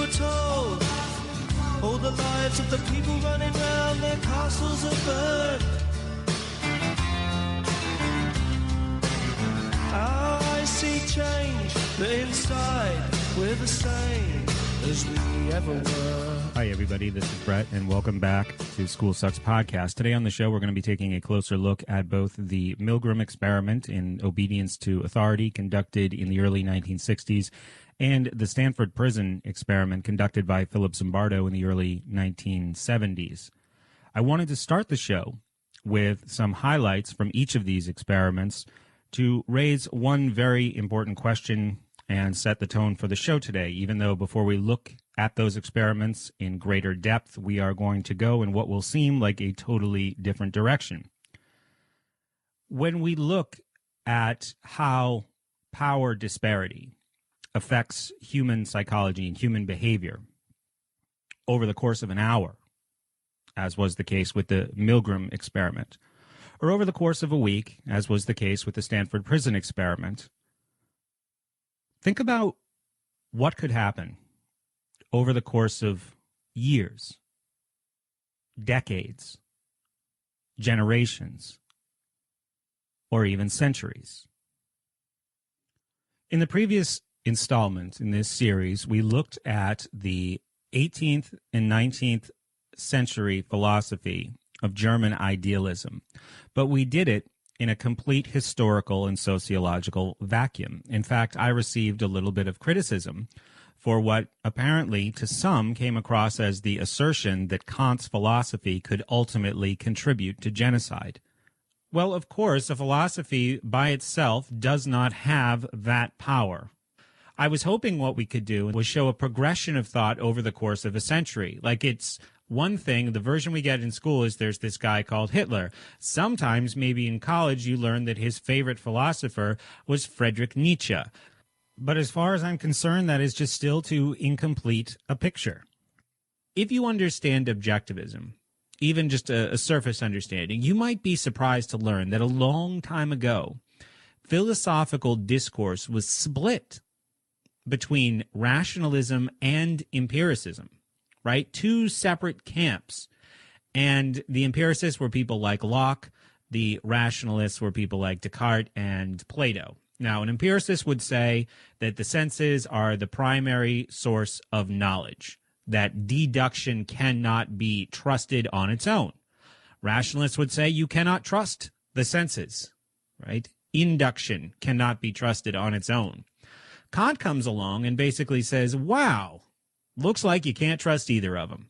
were told. All the lives of the people running round, their castles are burned. Our eyes see change, but inside we're the same as we ever were. Hi, everybody. This is Brett, and welcome back to SchoolSucks podcast. Today on the show, we're going to be taking a closer look at both the Milgram experiment in obedience to authority conducted in the early 1960s and the Stanford prison experiment conducted by Philip Zimbardo in the early 1970s. I wanted to start the show with some highlights from each of these experiments to raise one very important question and set the tone for the show today, even though before we look at those experiments in greater depth, we are going to go in what will seem like a totally different direction. When we look at how power disparity affects human psychology and human behavior over the course of an hour, as was the case with the Milgram experiment, or over the course of a week, as was the case with the Stanford prison experiment, think about what could happen over the course of years, decades, generations, or even centuries. In the previous installment in this series, we looked at the 18th and 19th century philosophy of German idealism, but we did it in a complete historical and sociological vacuum. In fact, I received a little bit of criticism for what apparently to some came across as the assertion that Kant's philosophy could ultimately contribute to genocide. Well, of course, a philosophy by itself does not have that power. I was hoping what we could do was show a progression of thought over the course of a century. Like, it's one thing, the version we get in school is there's this guy called Hitler. Sometimes, maybe in college, you learn that his favorite philosopher was Friedrich Nietzsche. But as far as I'm concerned, that is just still too incomplete a picture. If you understand objectivism, even just a surface understanding, you might be surprised to learn that a long time ago, philosophical discourse was split between rationalism and empiricism, right? Two separate camps. And the empiricists were people like Locke. The rationalists were people like Descartes and Plato. Now, an empiricist would say that the senses are the primary source of knowledge, that deduction cannot be trusted on its own. Rationalists would say you cannot trust the senses, right? Induction cannot be trusted on its own. Kant comes along and basically says, wow, looks like you can't trust either of them.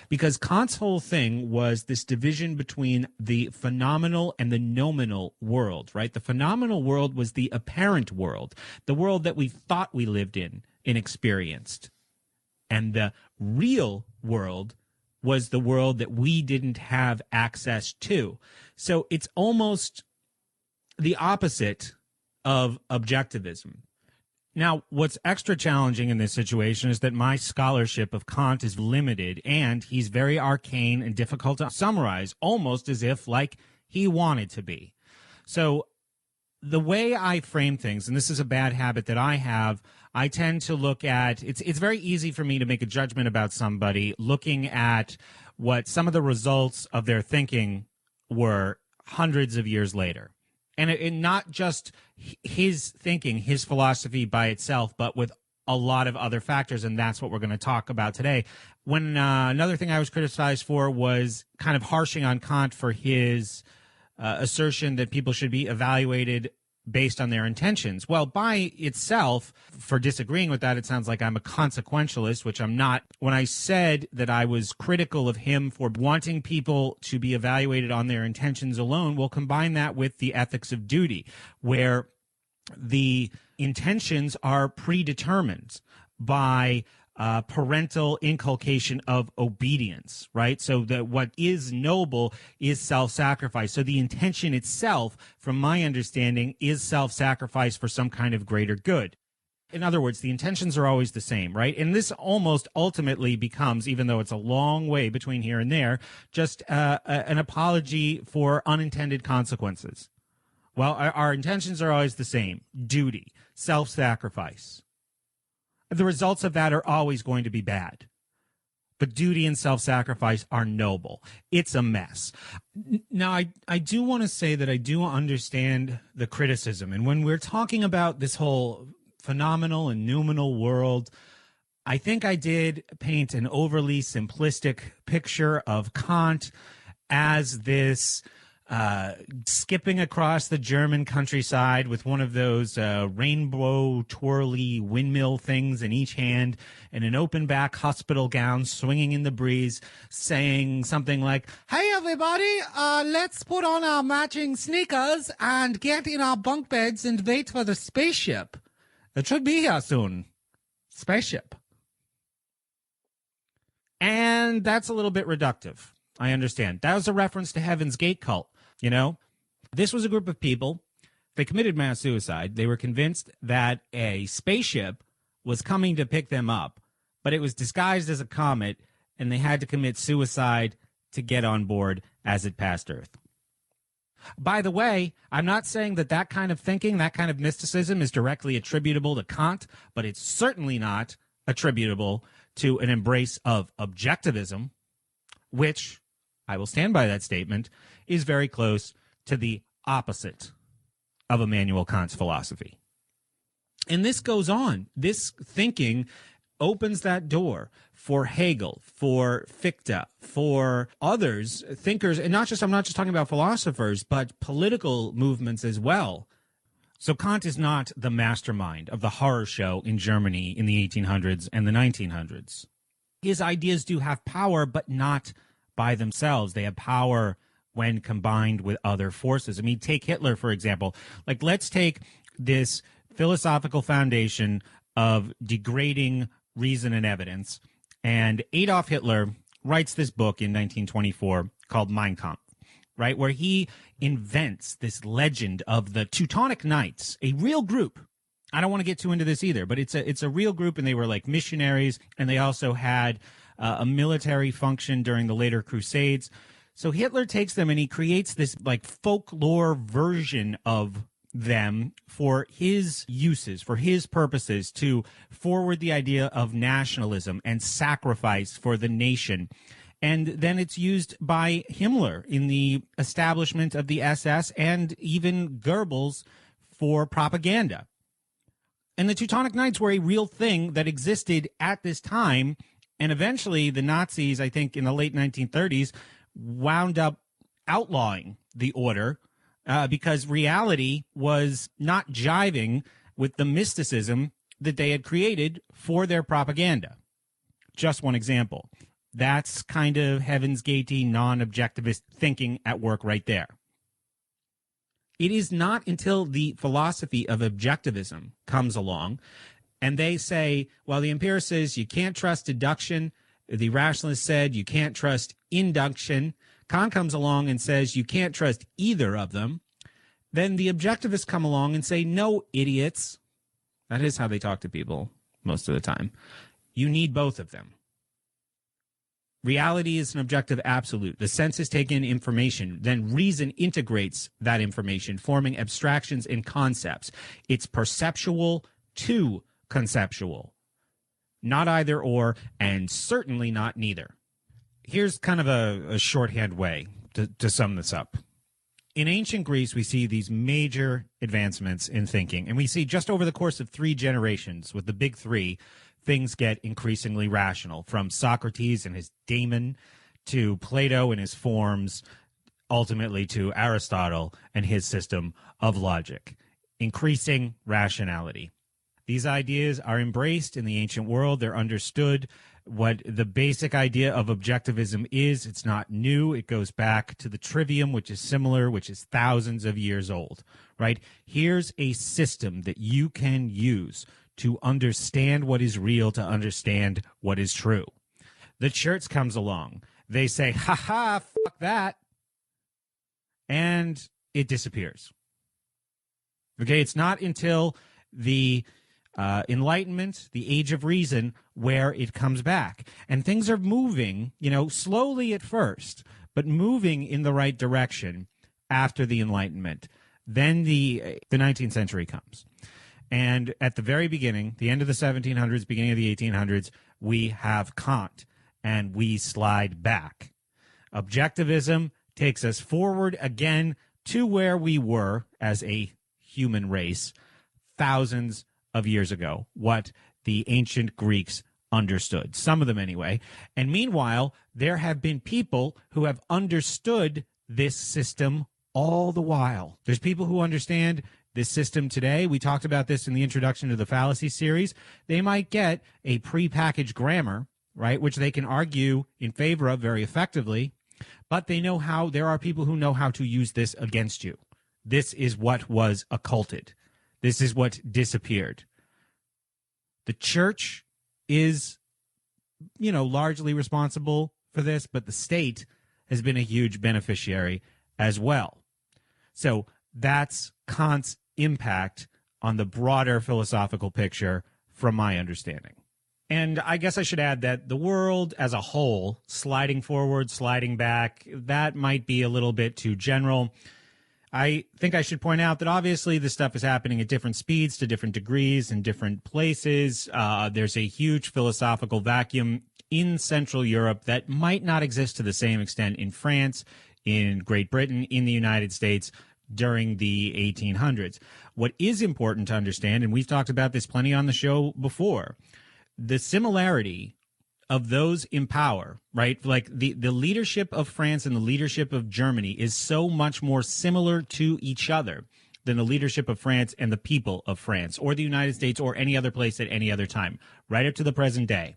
Because Kant's whole thing was this division between the phenomenal and the nominal world, right? The phenomenal world was the apparent world, the world that we thought we lived in and experienced. And the real world was the world that we didn't have access to. So it's almost the opposite of objectivism. Now, what's extra challenging in this situation is that my scholarship of Kant is limited, and he's very arcane and difficult to summarize, almost as if, like, he wanted to be. So the way I frame things, and this is a bad habit that I have, I tend to look at, it's very easy for me to make a judgment about somebody looking at what some of the results of their thinking were hundreds of years later. And not just his thinking, his philosophy by itself, but with a lot of other factors, and that's what we're going to talk about today. When another thing I was criticized for was kind of harshing on Kant for his assertion that people should be evaluated based on their intentions. Well, by itself, for disagreeing with that, it sounds like I'm a consequentialist, which I'm not. When I said that I was critical of him for wanting people to be evaluated on their intentions alone, we'll combine that with the ethics of duty, where the intentions are predetermined by parental inculcation of obedience, right? So that what is noble is self-sacrifice. So the intention itself, from my understanding, is self-sacrifice for some kind of greater good. In other words, the intentions are always the same, right? And this almost ultimately becomes, even though it's a long way between here and there, just an apology for unintended consequences. Well, our intentions are always the same: duty, self-sacrifice. The results of that are always going to be bad. But duty and self-sacrifice are noble. It's a mess. Now, I do want to say that I do understand the criticism. And when we're talking about this whole phenomenal and noumenal world, I think I did paint an overly simplistic picture of Kant as this skipping across the German countryside with one of those rainbow twirly windmill things in each hand and an open back hospital gown swinging in the breeze, saying something like, "Hey everybody, let's put on our matching sneakers and get in our bunk beds and wait for the spaceship. It should be here soon. Spaceship." And that's a little bit reductive. I understand. That was a reference to Heaven's Gate cult. You know, this was a group of people. They committed mass suicide. They were convinced that a spaceship was coming to pick them up, but it was disguised as a comet, and they had to commit suicide to get on board as it passed Earth. By the way, I'm not saying that that kind of thinking, that kind of mysticism is directly attributable to Kant, but it's certainly not attributable to an embrace of objectivism, which, I will stand by that statement, is very close to the opposite of Immanuel Kant's philosophy. And this goes on. This thinking opens that door for Hegel, for Fichte, for others, thinkers, and I'm not just talking about philosophers, but political movements as well. So Kant is not the mastermind of the horror show in Germany in the 1800s and the 1900s. His ideas do have power, but not by themselves. They have power when combined with other forces. I mean, take Hitler, for example. Like, let's take this philosophical foundation of degrading reason and evidence. And Adolf Hitler writes this book in 1924 called Mein Kampf, right, where he invents this legend of the Teutonic Knights, a real group. I don't want to get too into this either, but it's a real group, and they were like missionaries, and they also had a military function during the later Crusades. So Hitler takes them and he creates this like folklore version of them for his uses, for his purposes, to forward the idea of nationalism and sacrifice for the nation. And then it's used by Himmler in the establishment of the SS and even Goebbels for propaganda. And the Teutonic Knights were a real thing that existed at this time. And eventually the Nazis, I think in the late 1930s, wound up outlawing the order because reality was not jiving with the mysticism that they had created for their propaganda. Just one example. That's kind of Heaven's Gate-y, non-objectivist thinking at work right there. It is not until the philosophy of objectivism comes along and they say, well, the empiricist says you can't trust deduction. The rationalist said you can't trust induction. Kant comes along and says you can't trust either of them. Then the objectivists come along and say, no, idiots. That is how they talk to people most of the time. You need both of them. Reality is an objective absolute. The senses take in information, then reason integrates that information, forming abstractions and concepts. It's perceptual to conceptual. Not either or, and certainly not neither. Here's kind of a shorthand way to sum this up. In ancient Greece, we see these major advancements in thinking, and we see just over the course of 3 generations, with the big 3, things get increasingly rational, from Socrates and his daemon to Plato and his forms, ultimately to Aristotle and his system of logic. Increasing rationality. These ideas are embraced in the ancient world. They're understood. What the basic idea of objectivism is, it's not new. It goes back to the trivium, which is similar, which is thousands of years old, right? Here's a system that you can use to understand what is real, to understand what is true. The church comes along. They say, ha, fuck that. And it disappears. Okay, it's not until the Enlightenment, the Age of Reason, where it comes back. And things are moving, slowly at first, but moving in the right direction after the Enlightenment. Then the 19th century comes. And at the very beginning, the end of the 1700s, beginning of the 1800s, we have Kant, and we slide back. Objectivism takes us forward again to where we were as a human race thousands of years ago, what the ancient Greeks understood, some of them anyway. And meanwhile, there have been people who have understood this system all the while. There's people who understand this system today. We talked about this in the introduction to the fallacy series. They might get a prepackaged grammar, right, which they can argue in favor of very effectively, but they know how, there are people who know how to use this against you. This is what was occulted. This is what disappeared. The church is, largely responsible for this, but the state has been a huge beneficiary as well. So that's Kant's impact on the broader philosophical picture from my understanding. And I guess I should add that the world as a whole, sliding forward, sliding back, that might be a little bit too general. I think I should point out that obviously this stuff is happening at different speeds to different degrees in different places. There's a huge philosophical vacuum in Central Europe that might not exist to the same extent in France, in Great Britain, in the United States during the 1800s. What is important to understand, and we've talked about this plenty on the show before, the similarity of those in power, right? Like the leadership of France and the leadership of Germany is so much more similar to each other than the leadership of France and the people of France or the United States or any other place at any other time, right up to the present day.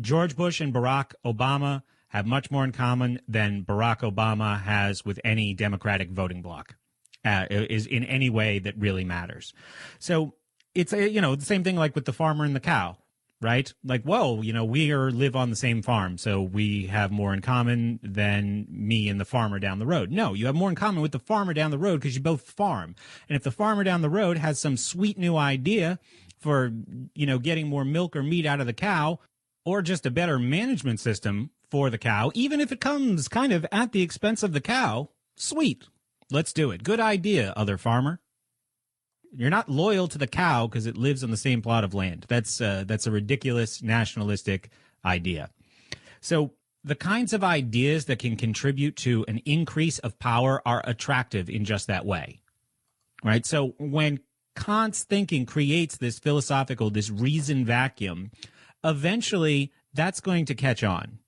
George Bush and Barack Obama have much more in common than Barack Obama has with any Democratic voting bloc, is in any way that really matters. So it's, the same thing like with the farmer and the cow. Right? Like, whoa, we live on the same farm, so we have more in common than me and the farmer down the road. No, you have more in common with the farmer down the road because you both farm. And if the farmer down the road has some sweet new idea for, getting more milk or meat out of the cow, or just a better management system for the cow, even if it comes kind of at the expense of the cow, sweet. Let's do it. Good idea, other farmer. You're not loyal to the cow because it lives on the same plot of land. That's a ridiculous nationalistic idea. So the kinds of ideas that can contribute to an increase of power are attractive in just that way, right? So when Kant's thinking creates this reason vacuum, eventually that's going to catch on.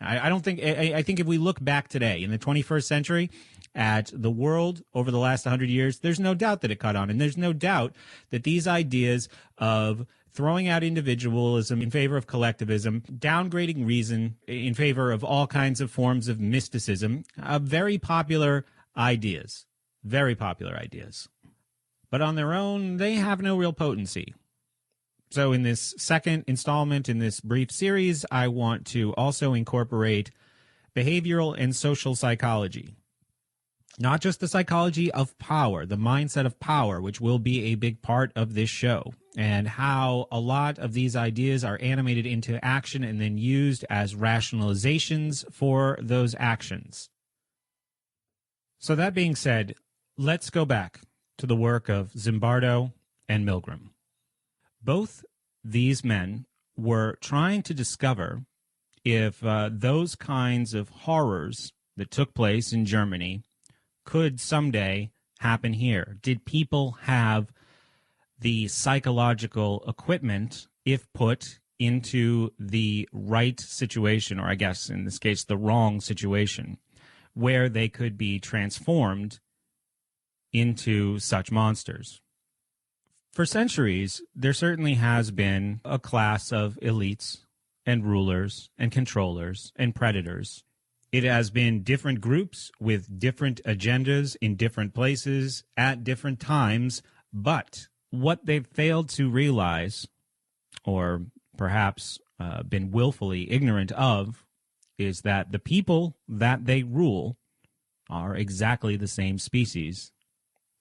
I think if we look back today in the 21st century at the world over the last 100 years, there's no doubt that it caught on. And there's no doubt that these ideas of throwing out individualism in favor of collectivism, downgrading reason in favor of all kinds of forms of mysticism, very popular ideas. Very popular ideas. But on their own, they have no real potency. So in this second installment in this brief series, I want to also incorporate behavioral and social psychology. Not just the psychology of power, the mindset of power, which will be a big part of this show, and how a lot of these ideas are animated into action and then used as rationalizations for those actions. So that being said, let's go back to the work of Zimbardo and Milgram. Both these men were trying to discover if those kinds of horrors that took place in Germany could someday happen here. Did people have the psychological equipment, if put into the right situation, or I guess in this case the wrong situation, where they could be transformed into such monsters? For centuries, there certainly has been a class of elites and rulers and controllers and predators. It has been different groups with different agendas in different places at different times, but what they've failed to realize, or perhaps been willfully ignorant of, is that the people that they rule are exactly the same species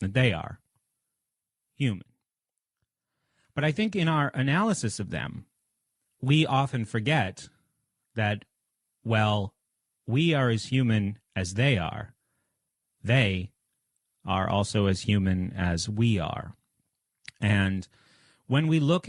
that they are, human. But I think in our analysis of them, we often forget that, well, we are as human as they are. They are also as human as we are. And when we look